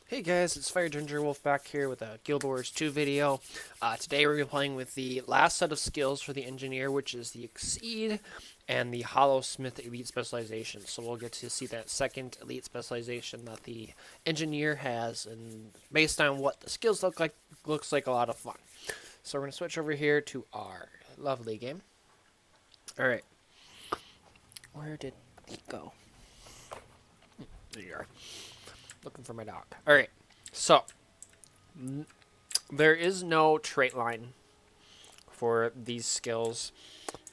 Hey guys, it's FireGingerWolf back here with a Guild Wars 2 video. Today we're going to be playing with the last set of skills for the Engineer, which is the Exceed and the Hollowsmith Elite Specialization. So we'll get to see that second Elite Specialization that the Engineer has, and based on what the skills look like, looks like a lot of fun. So we're going to switch over here to our lovely game. Alright, where did he go? There you are. Looking for my dog. Alright, so there is no trait line for these skills.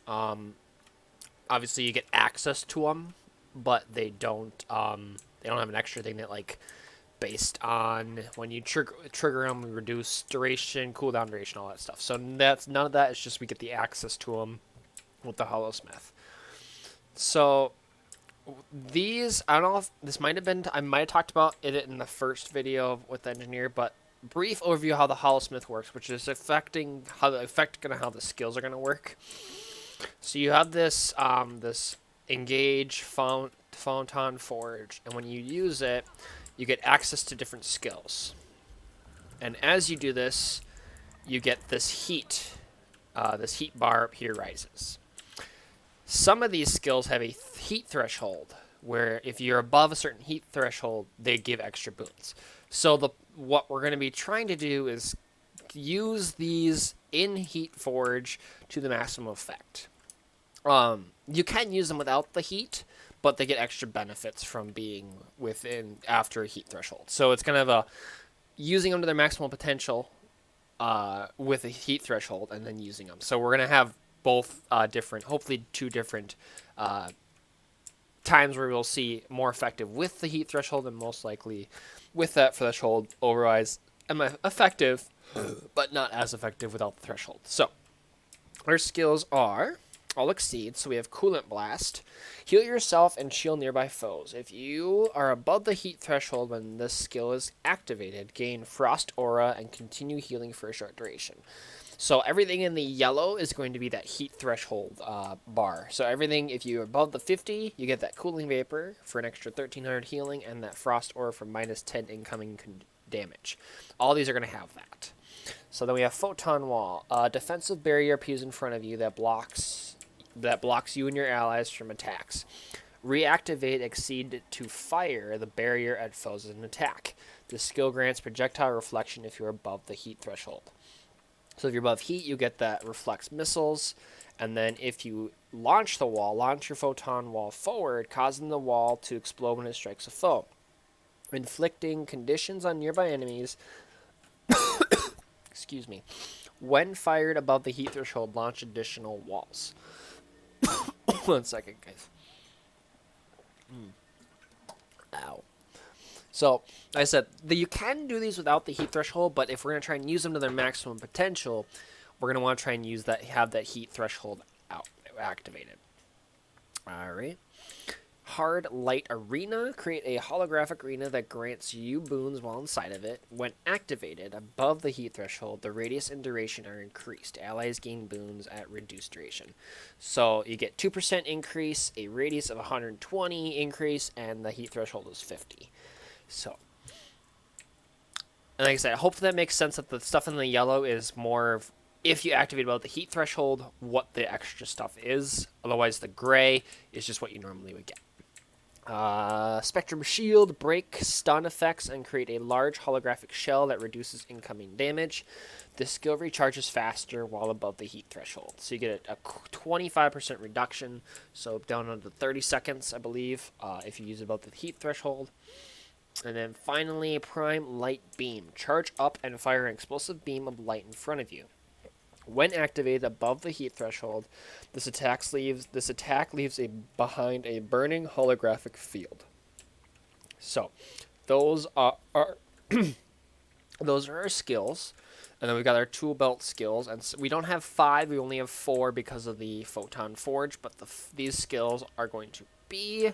Obviously, you get access to them, but they don't have an extra thing that, like, based on when you trigger them, reduce duration, cooldown duration, all that stuff. So that's none of that. It's just we get the access to them with the Hollowsmith. So these, I don't know if this might have been, I might have talked about it in the first video with the Engineer, but brief overview of how the Hollowsmith works, which is affecting how the skills are going to work. So you have this this engage Photon Forge, and when you use it, you get access to different skills. And as you do this, you get this heat bar up here rises. Some of these skills have a heat threshold, where if you're above a certain heat threshold, they give extra boons. So what we're going to be trying to do is use these in Heat Forge to the maximum effect. You can use them without the heat, but they get extra benefits from being within after a heat threshold. So it's kind of using them to their maximum potential with a heat threshold, and then using them. So we're going to have both different, hopefully two different times where we'll see more effective with the heat threshold, and most likely with that threshold otherwise effective, but not as effective without the threshold. So our skills are all Exceed. So we have Coolant Blast, heal yourself and shield nearby foes. If you are above the heat threshold when this skill is activated, gain Frost Aura and continue healing for a short duration. So everything in the yellow is going to be that heat threshold bar. So everything, if you're above the 50, you get that Cooling Vapor for an extra 1300 healing, and that Frost Aura for minus 10 incoming damage. All these are going to have that. So then we have Photon Wall, a defensive barrier appears in front of you that blocks you and your allies from attacks. Reactivate Exceed to fire the barrier at foes as an attack. This skill grants projectile reflection if you're above the heat threshold. So if you're above heat, you get that reflects missiles, and then if you launch the wall, launch your Photon Wall forward, causing the wall to explode when it strikes a foe. Inflicting conditions on nearby enemies, excuse me, when fired above the heat threshold, launch additional walls. 1 second, guys. Ow. So, like I said, you can do these without the heat threshold, but if we're going to try and use them to their maximum potential, we're going to want to try and have that heat threshold activated. Alright. Hard Light Arena. Create a holographic arena that grants you boons while inside of it. When activated, above the heat threshold, the radius and duration are increased. Allies gain boons at reduced duration. So you get 2% increase, a radius of 120 increase, and the heat threshold is 50. So, and like I said, hopefully that makes sense that the stuff in the yellow is more of, if you activate above the heat threshold, what the extra stuff is. Otherwise, the gray is just what you normally would get. Spectrum Shield, break stun effects, and create a large holographic shell that reduces incoming damage. This skill recharges faster while above the heat threshold. So you get a 25% reduction, so down under 30 seconds, I believe, if you use it above the heat threshold. And then finally, Prime Light Beam. Charge up and fire an explosive beam of light in front of you. When activated above the heat threshold, this attack leaves behind a burning holographic field. So, those are those are our skills, and then we've got our tool belt skills. And so we don't have 5; we only have 4 because of the Photon Forge. But these skills are going to be: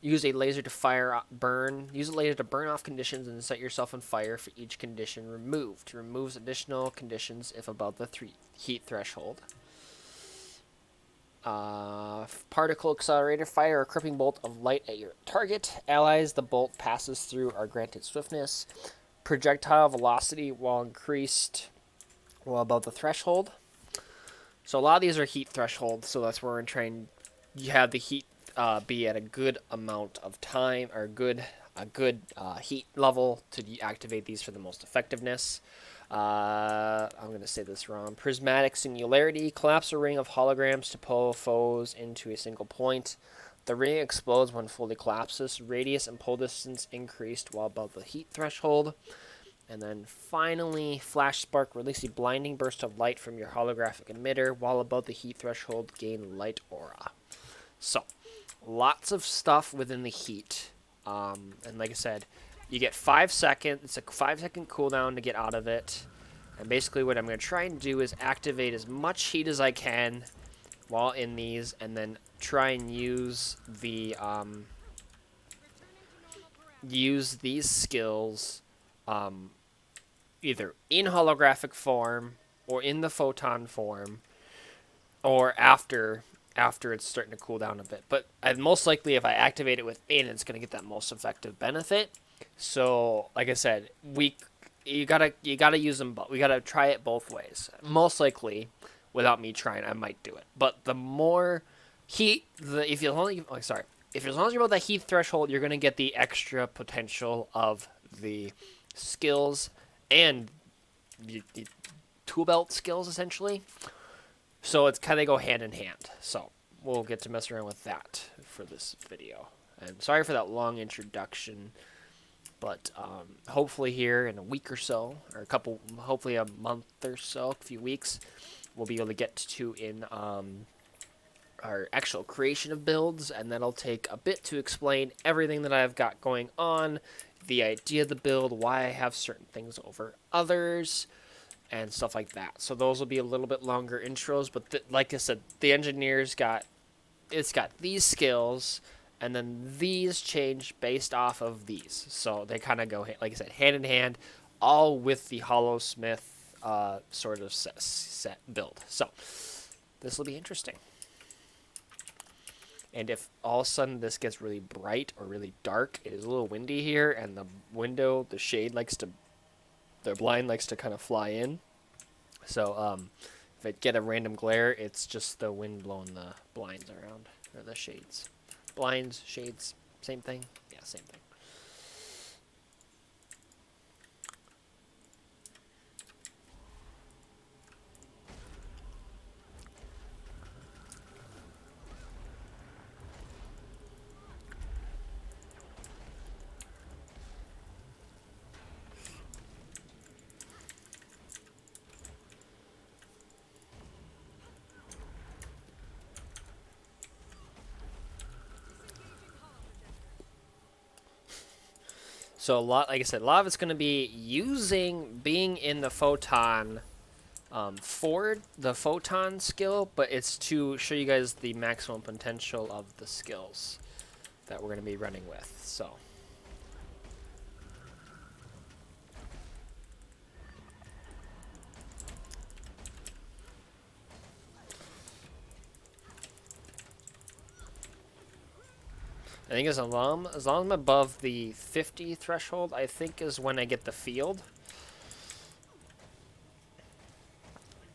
use a laser to burn. Use a laser to burn off conditions and set yourself on fire for each condition removed. Removes additional conditions if above the heat threshold. Particle accelerator. Fire a crippling bolt of light at your target. Allies the bolt passes through are granted swiftness. Projectile velocity while increased well above the threshold. So a lot of these are heat thresholds, so that's where we're trying to have the heat be at a good amount of time, or a good heat level to activate these for the most effectiveness. I'm going to say this wrong. Prismatic singularity. Collapse a ring of holograms to pull foes into a single point. The ring explodes when fully collapses. Radius and pull distance increased while above the heat threshold. And then finally, Flash Spark. Release a blinding burst of light from your holographic emitter. While above the heat threshold, gain light aura. So, lots of stuff within the heat. And like I said, you get 5 seconds. It's a 5-second cooldown to get out of it. And basically what I'm going to try and do is activate as much heat as I can while in these. And then try and use the use these skills either in holographic form or in the photon form or after it's starting to cool down a bit. But most likely if I activate it within, it's going to get that most effective benefit. So, like I said, you gotta use them both. We gotta try it both ways. Most likely, without me trying, I might do it. But the more heat, if as long as you're about that heat threshold, you're gonna get the extra potential of the skills and the tool belt skills essentially. So it's kind of go hand in hand. So we'll get to mess around with that for this video. And sorry for that long introduction. But hopefully here in a week or so, or hopefully a month or so, a few weeks, we'll be able to get to in our actual creation of builds, and that'll take a bit to explain everything that I've got going on, the idea of the build, why I have certain things over others, and stuff like that. So those will be a little bit longer intros, but like I said, the engineer's got these skills. And then these change based off of these. So they kind of go, like I said, hand in hand, all with the Hollowsmith sort of set build. So this will be interesting. And if all of a sudden this gets really bright or really dark, it is a little windy here, and the blind likes to kind of fly in. So if it get a random glare, it's just the wind blowing the blinds around, or the shades. Blinds, shades, same thing? Yeah, same thing. So like I said, a lot of it's going to be being in the photon for the photon skill, but it's to show you guys the maximum potential of the skills that we're going to be running with. So. I think as long as I'm above the 50 threshold, I think is when I get the field.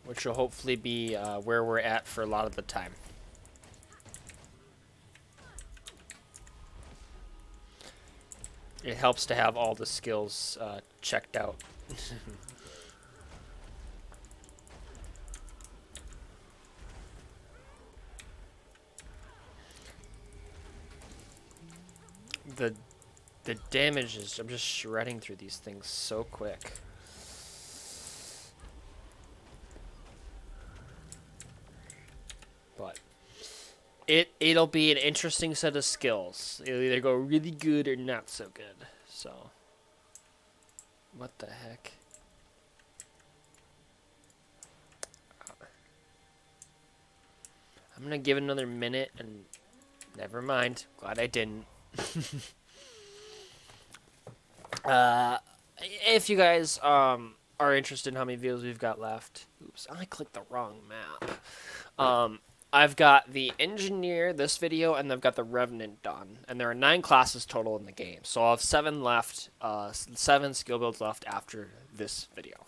Which will hopefully be where we're at for a lot of the time. It helps to have all the skills checked out. The damage is, I'm just shredding through these things so quick. But it'll be an interesting set of skills. It'll either go really good or not so good. So what the heck? I'm gonna give it another minute and never mind. Glad I didn't. If you guys are interested in how many videos we've got left, oops, I clicked the wrong map. I've got the engineer this video, and I've got the revenant done, and there are 9 classes total in the game. So I'll have 7 left, 7 skill builds left after this video.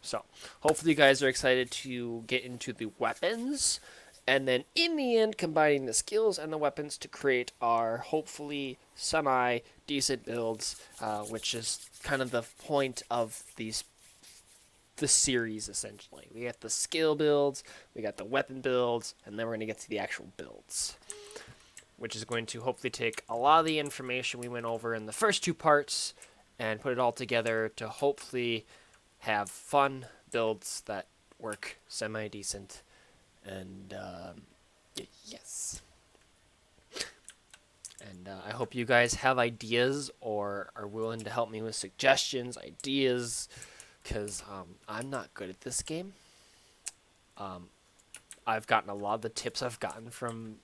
So hopefully you guys are excited to get into the weapons, and then in the end combining the skills and the weapons to create our hopefully semi decent builds, which is kind of the point of the series essentially. We got the skill builds, we got the weapon builds, and then we're going to get to the actual builds, which is going to hopefully take a lot of the information we went over in the first 2 parts and put it all together to hopefully have fun builds that work semi-decent. And yes. And I hope you guys have ideas or are willing to help me with suggestions, ideas, because I'm not good at this game. I've gotten a lot of the tips I've gotten from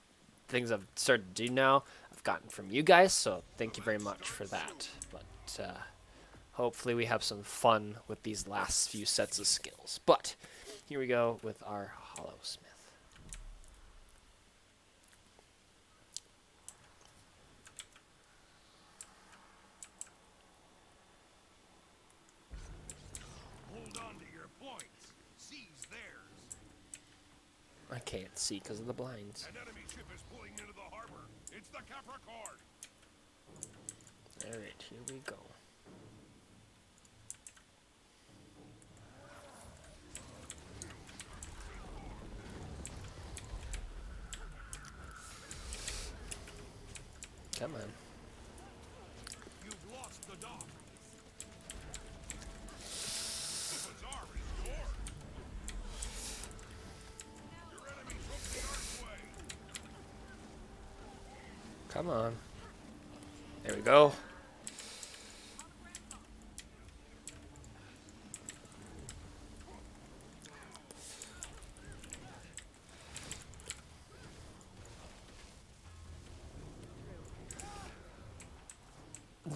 things I've started to do now. I've gotten from you guys, so thank you very much for that. But hopefully we have some fun with these last few sets of skills. But here we go with our Hollow Smith. I can't see because of the blinds. An enemy ship is pulling into the harbor. It's the Capricorn. Alright, here we go. Come on. You've lost the dock. The bazaar is yours. Your enemy took the archway. Come on. There we go.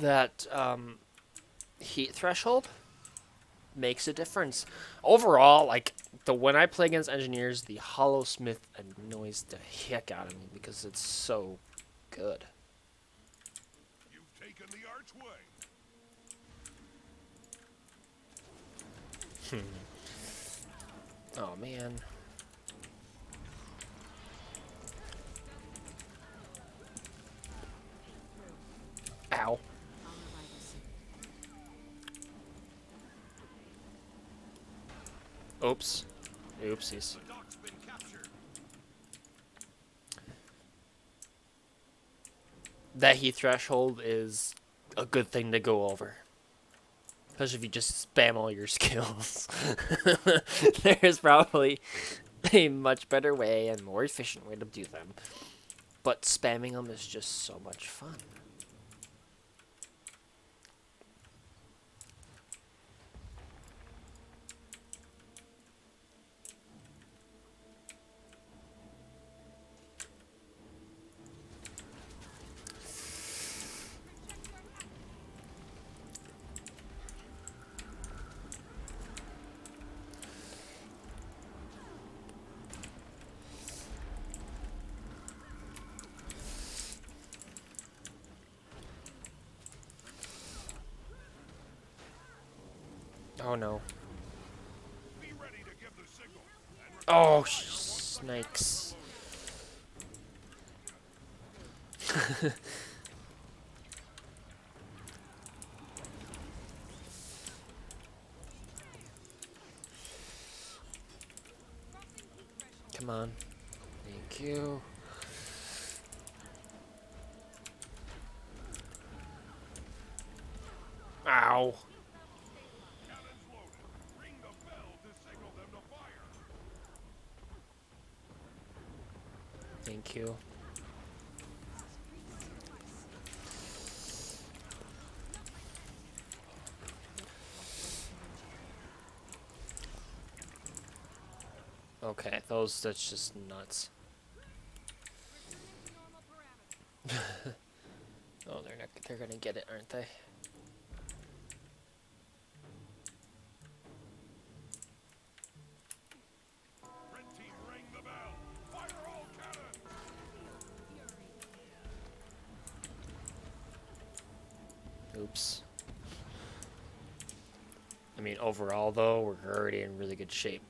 That heat threshold makes a difference. Overall, like when I play against engineers, the Hollow Smith annoys the heck out of me because it's so good. You've taken the archway. Oh man. Ow. Oops. Oopsies. The dock's been captured. That heat threshold is a good thing to go over. Especially if you just spam all your skills. There's probably a much better way and more efficient way to do them. But spamming them is just so much fun. Oh no. Be ready to give the signal. Oh, snakes. Come on. Thank you. Ow. Cannons loaded. Ring the bell to signal them to fire. Thank you. Okay, that's just nuts. Oh, they're gonna get it, aren't they? Red team, ring the bell. Oops. I mean, overall, though, we're already in really good shape.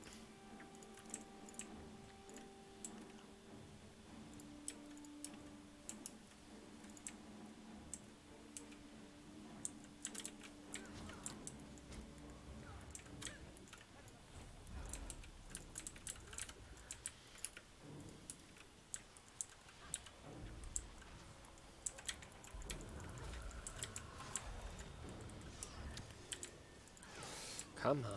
Come on.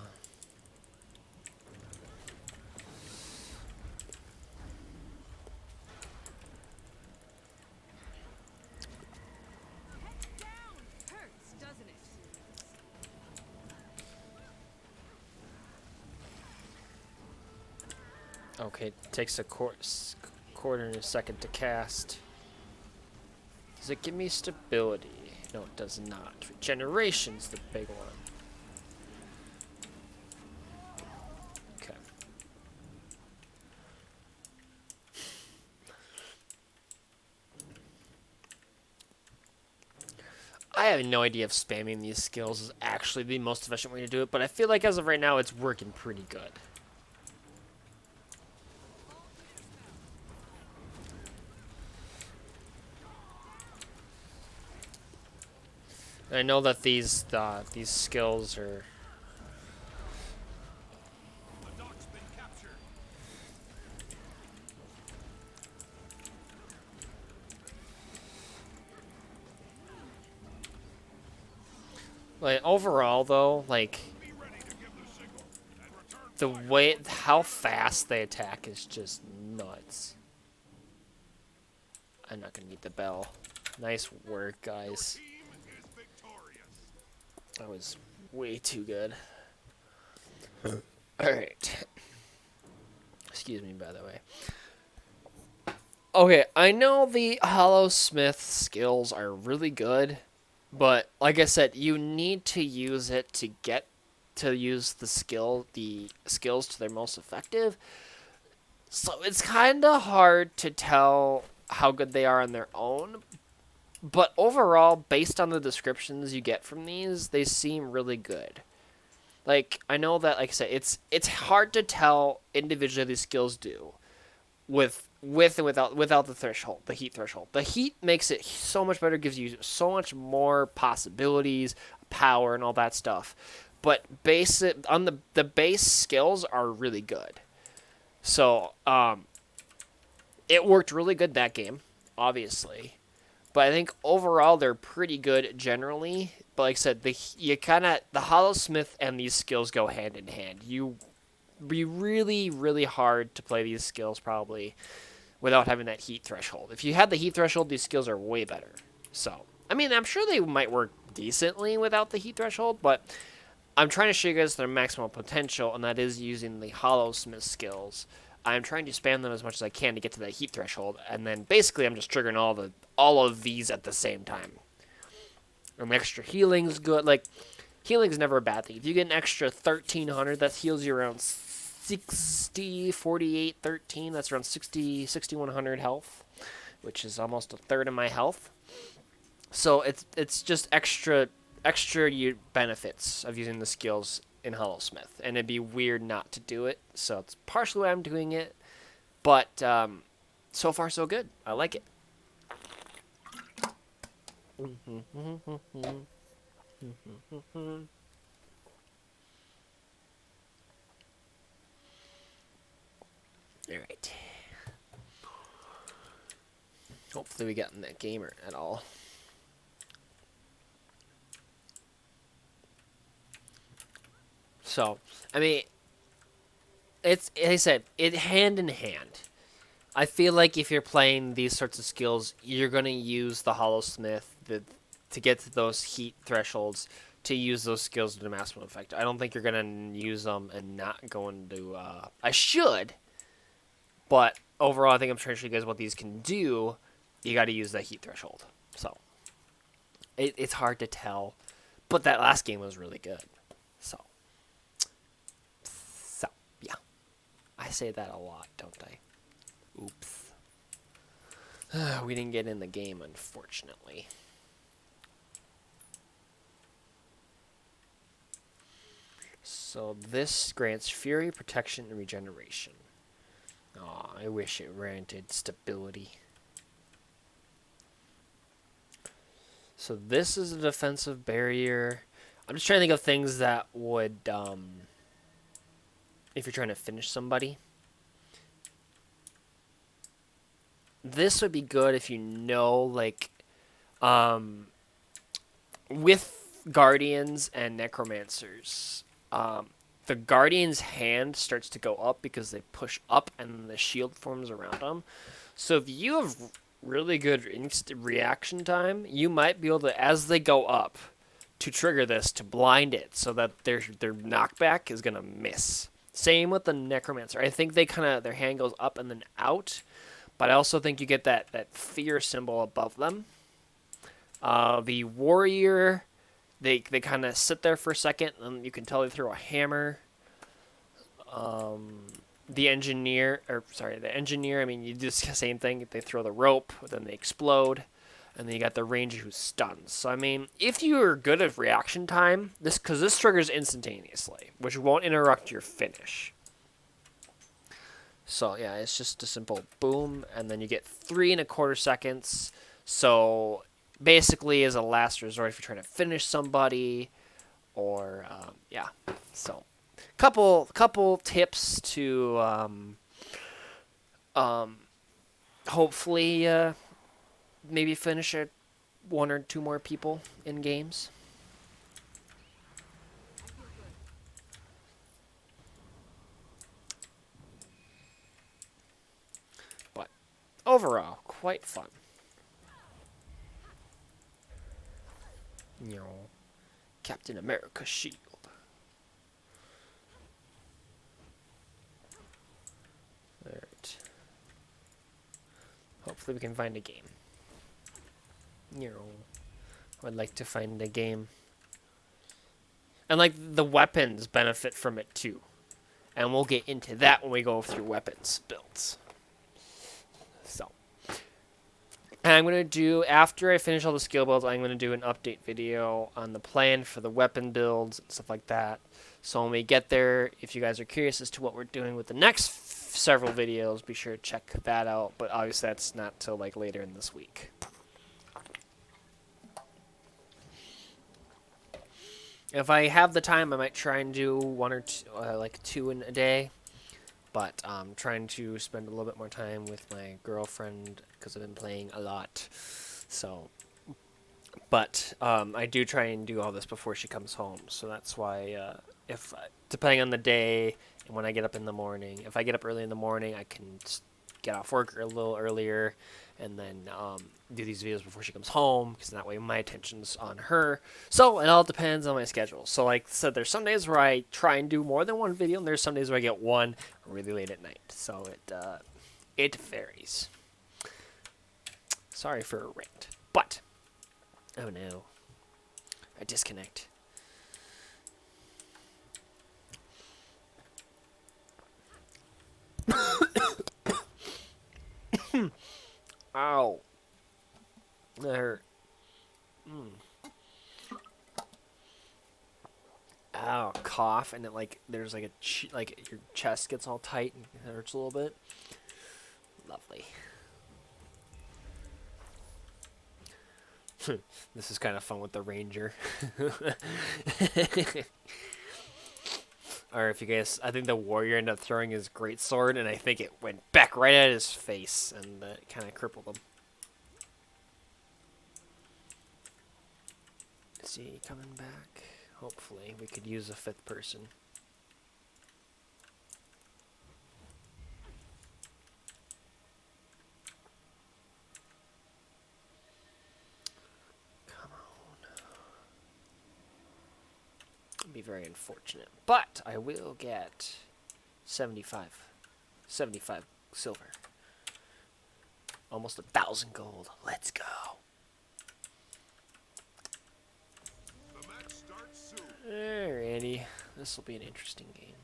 Hurts, doesn't it? Okay, takes a quarter and a second to cast. Does it give me stability? No, it does not. Regeneration's the big one. Okay. I have no idea if spamming these skills is actually the most efficient way to do it, but I feel like as of right now, it's working pretty good. And I know that these skills are. The dock's been captured. Like, overall, though, like, Be ready to give the signal and return the fire. way, how fast they attack is just nuts. I'm not gonna need the bell. Nice work, guys. Team is victorious. That was way too good. Alright. Excuse me, by the way. Okay, I know the Hollow Smith skills are really good, but like I said, you need to use it to get to use the skills to their most effective. So it's kind of hard to tell how good they are on their own. But overall, based on the descriptions you get from these, they seem really good. Like, I know that, like I said, it's hard to tell individually these skills do with and without the threshold, the heat threshold. The heat makes it so much better, gives you so much more possibilities, power, and all that stuff. But the base skills are really good. So, it worked really good that game, obviously. But I think overall they're pretty good generally. But like I said, the Hollowsmith and these skills go hand in hand. You be really, really hard to play these skills probably without having that heat threshold. If you had the heat threshold, these skills are way better. So, I mean, I'm sure they might work decently without the heat threshold, but I'm trying to show you guys their maximum potential, and that is using the Hollowsmith skills. I'm trying to spam them as much as I can to get to that heat threshold, and then basically I'm just triggering all of these at the same time. And the extra healing's good. Like, healing's never a bad thing. If you get an extra 1,300, that heals you around 60, 48, 13. That's around 60, 6,100 health, which is almost a third of my health. So it's just extra benefits of using the skills in Hollowsmith, and it'd be weird not to do it. So it's partially why I'm doing it, but so far so good. I like it. All right. Hopefully we got in that gamer at all. So, I mean, it's, like I said, it hand in hand. I feel like if you're playing these sorts of skills, you're going to use the Hollowsmith to get to those heat thresholds to use those skills to the maximum effect. I don't think you're going to use them and not going to... I should, but overall, I think I'm trying to show you guys what these can do. You got to use the heat threshold. So, it's hard to tell, but that last game was really good. So, yeah. I say that a lot, don't I? Oops. We didn't get in the game, unfortunately. So this grants fury, protection, and regeneration. Aw, I wish it granted stability. So this is a defensive barrier. I'm just trying to think of things that would, if you're trying to finish somebody. This would be good if you know, like, with Guardians and Necromancers, the Guardian's hand starts to go up because they push up and the shield forms around them. So if you have really good reaction time, you might be able to, as they go up, to trigger this to blind it so that their knockback is gonna miss. Same with the Necromancer. I think they kind of their hand goes up and then out, but I also think you get that fear symbol above them. The Warrior, they kind of sit there for a second, and you can tell they throw a hammer. The Engineer, I mean, you do the same thing. They throw the rope, then they explode, and then you got the Ranger who stuns. So, I mean, if you are good at reaction time, because this triggers instantaneously, which won't interrupt your finish. So, yeah, it's just a simple boom, and then you get 3.25 seconds. So, basically, as a last resort, if you're trying to finish somebody, or, yeah, so... Couple tips to hopefully maybe finish it 1 or 2 more people in games. But overall, quite fun. You know, Captain America shield. Alright. Hopefully we can find a game. You know, I'd like to find a game. And, like, the weapons benefit from it, too. And we'll get into that when we go through weapons builds. So. And I'm going to do, after I finish all the skill builds, I'm going to do an update video on the plan for the weapon builds and stuff like that. So when we get there, if you guys are curious as to what we're doing with the next several videos, be sure to check that out. But obviously that's not till like later in this week. If I have the time, I might try and do 1 or 2, like 2 in a day. But I'm trying to spend a little bit more time with my girlfriend because I've been playing a lot. So, but I do try and do all this before she comes home. So that's why, if depending on the day and when I get up in the morning, if I get up early in the morning, I can get off work a little earlier and then do these videos before she comes home, because that way my attention's on her. So it all depends on my schedule. So like I said, there's some days where I try and do more than 1 video, and there's some days where I get 1 really late at night. So it varies. Sorry for a rant, but oh no, I disconnect. Ow. That hurt. Ow, cough, and it like there's like like your chest gets all tight and it hurts a little bit. Lovely. This is kind of fun with the Ranger. Or if you guys, I think the Warrior ended up throwing his greatsword, and I think it went back right at his face, and it kind of crippled him. Is he coming back? Hopefully, we could use a 5th person. Come on. It'd be very unfortunate, but I will get 75 silver. Almost 1,000 gold. Let's go. The match starts soon. Alrighty, this will be an interesting game.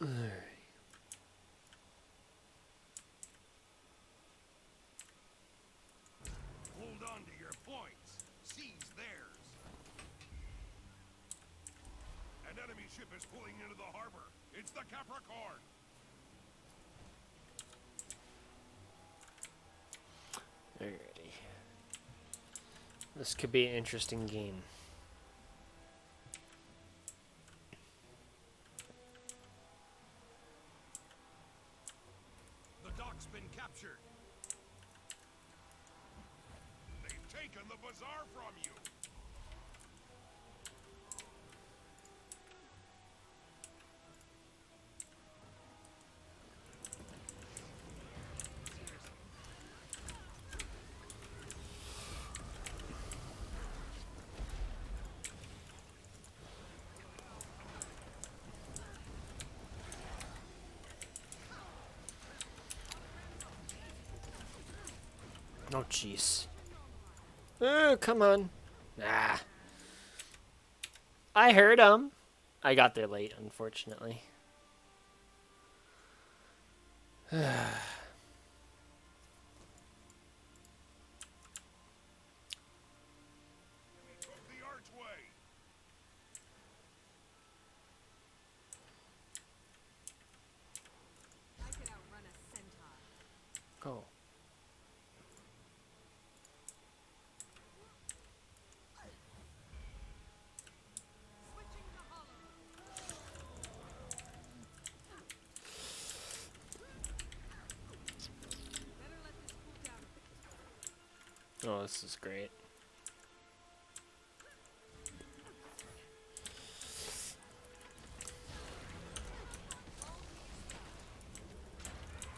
Alright. ship is pulling into the harbor. It's the Capricorn. Alrighty. This could be an interesting game. The dock's been captured. They've taken the bazaar from you. Oh, jeez. Oh, come on. Ah. I heard him. I got there late, unfortunately. Took the archway. I could outrun a centaur. Oh. Switching to hollow. Better let this cool down. Oh, this is great.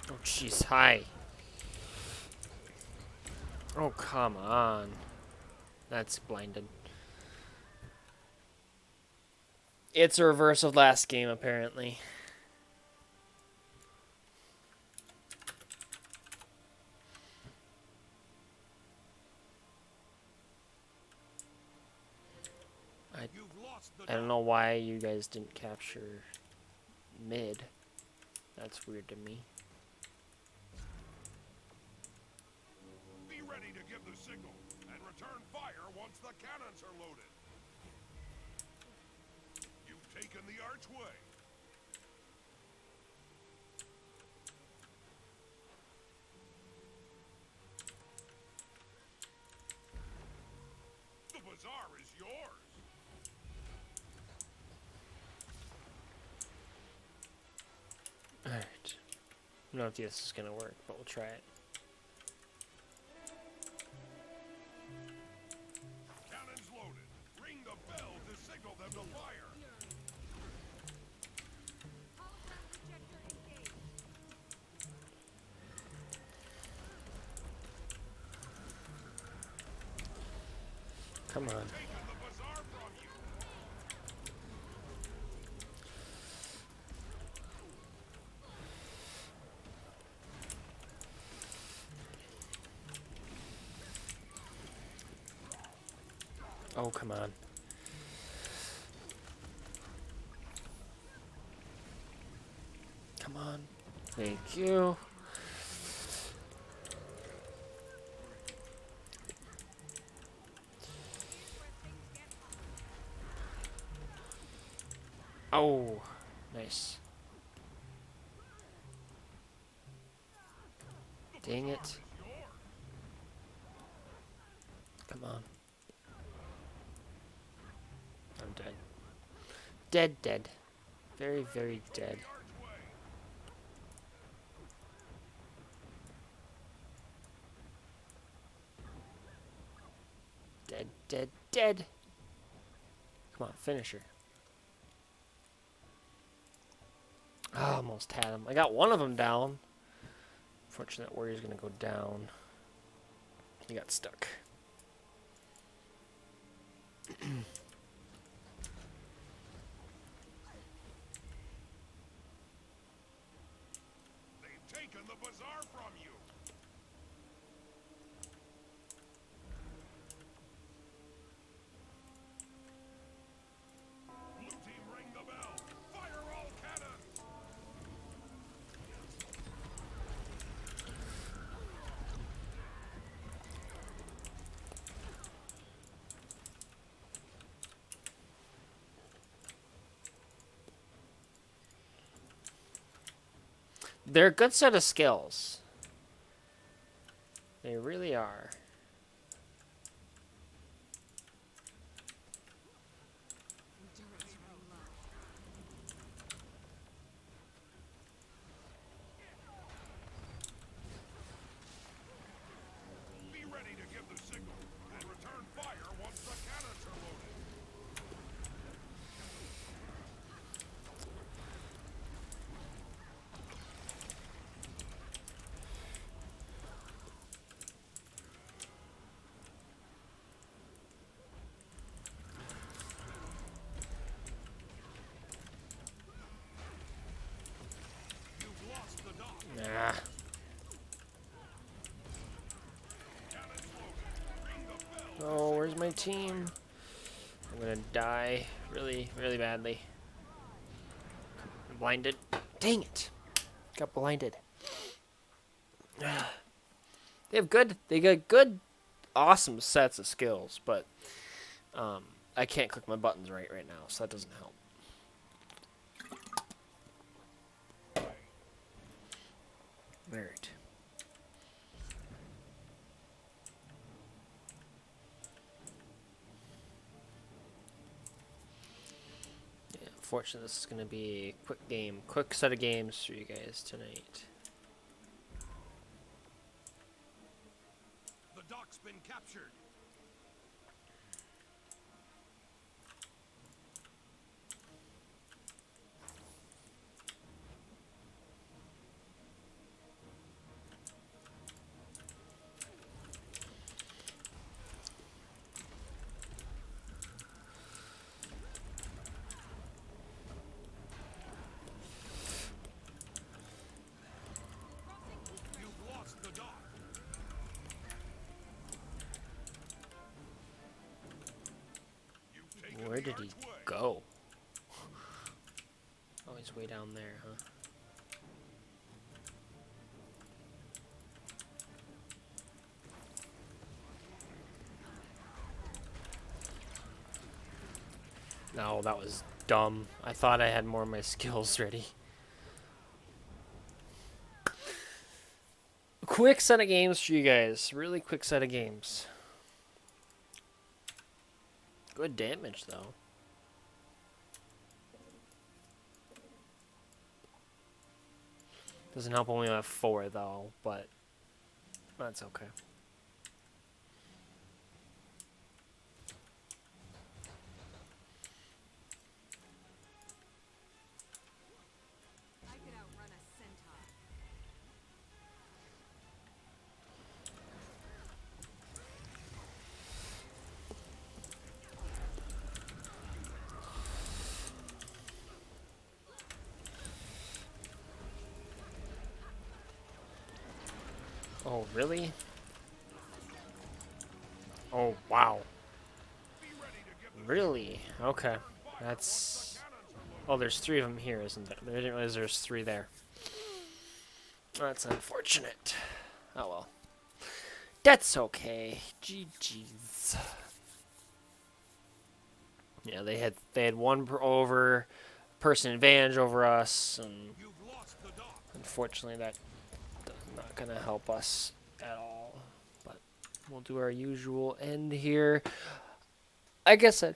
Oh, jeez. Hi. Oh, come on. That's blinded. It's a reverse of last game, apparently. You've lost the I don't know why you guys didn't capture mid. That's weird to me. Be ready to give the signal and return fire once the cannons are loaded. You've taken the archway. The bazaar is yours. Alright. I don't know if this is going to work, but we'll try it. Cannons loaded. Ring the bell to signal them to fire. Hologram projector engaged. Come on. Taken the bazaar from you. Oh, come on. Come on. Thank you. Oh, nice. Dang it. Is yours. Come on. I'm dead. Dead, dead. Very, very dead. The archway. Dead, dead, dead. Come on, finish her. Oh, almost had him. I got one of them down. Fortunate warrior's gonna go down. He got stuck. They've taken the bazaar from you. Blue team, ring the bell. Fire all cannons. they're a good set of skills. They really are. Endurance run low. Be ready to give the signal and return fire once the cannons are loaded. You've lost the dock. Nah. Cannons loaded. Ring the bell. Oh, where's my team? I'm gonna die really, really badly. I'm blinded. Dang it! Got blinded. They got good, awesome sets of skills, but I can't click my buttons right now, so that doesn't help. Alright. Yeah, unfortunately, this is gonna be a quick set of games for you guys tonight. The dock's been captured. You've lost the dock. You've taken Where the did he archway. go? Oh, he's way down there, huh? No, that was dumb. I thought I had more of my skills ready. Quick set of games for you guys. Really quick set of games. Good damage, though. Doesn't help when we have 4, though, but that's okay. I could outrun a centaur. Oh, really? Oh, wow. Be ready to give the Really? Okay. fire That's... once the cannons are loaded. Oh, there's 3 of them here, isn't there? I didn't realize there's 3 there. That's unfortunate. Oh, well. That's okay. GG's. Yeah, they had one person advantage over us, and You've lost the dock. unfortunately that's not gonna help us at all. But we'll do our usual end here. Like I said,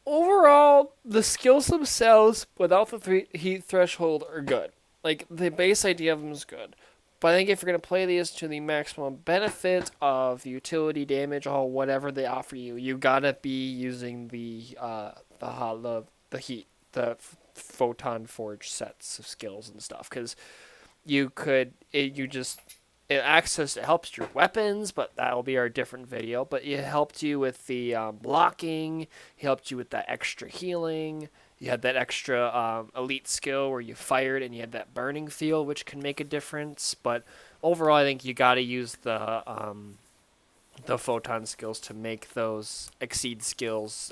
overall the skills themselves without the heat threshold are good. Like the base idea of them is good. But I think if you're going to play these to the maximum benefit of utility, damage, or whatever they offer you, you gotta be using the heat, the photon forge sets of skills and stuff, because it helps your weapons, but that will be our different video. But it helped you with the blocking, it helped you with that extra healing. You had that extra elite skill where you fired and you had that burning feel, which can make a difference. But overall, I think you got to use the photon skills to make those exceed skills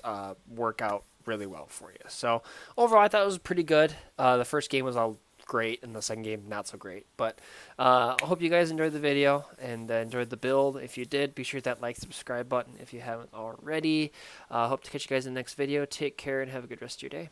work out really well for you. So overall, I thought it was pretty good. The first game was all great, and the second game not so great. But I hope you guys enjoyed the video and enjoyed the build. If you did, be sure to hit that like, subscribe button if you haven't already. Hope to catch you guys in the next video. Take care and have a good rest of your day.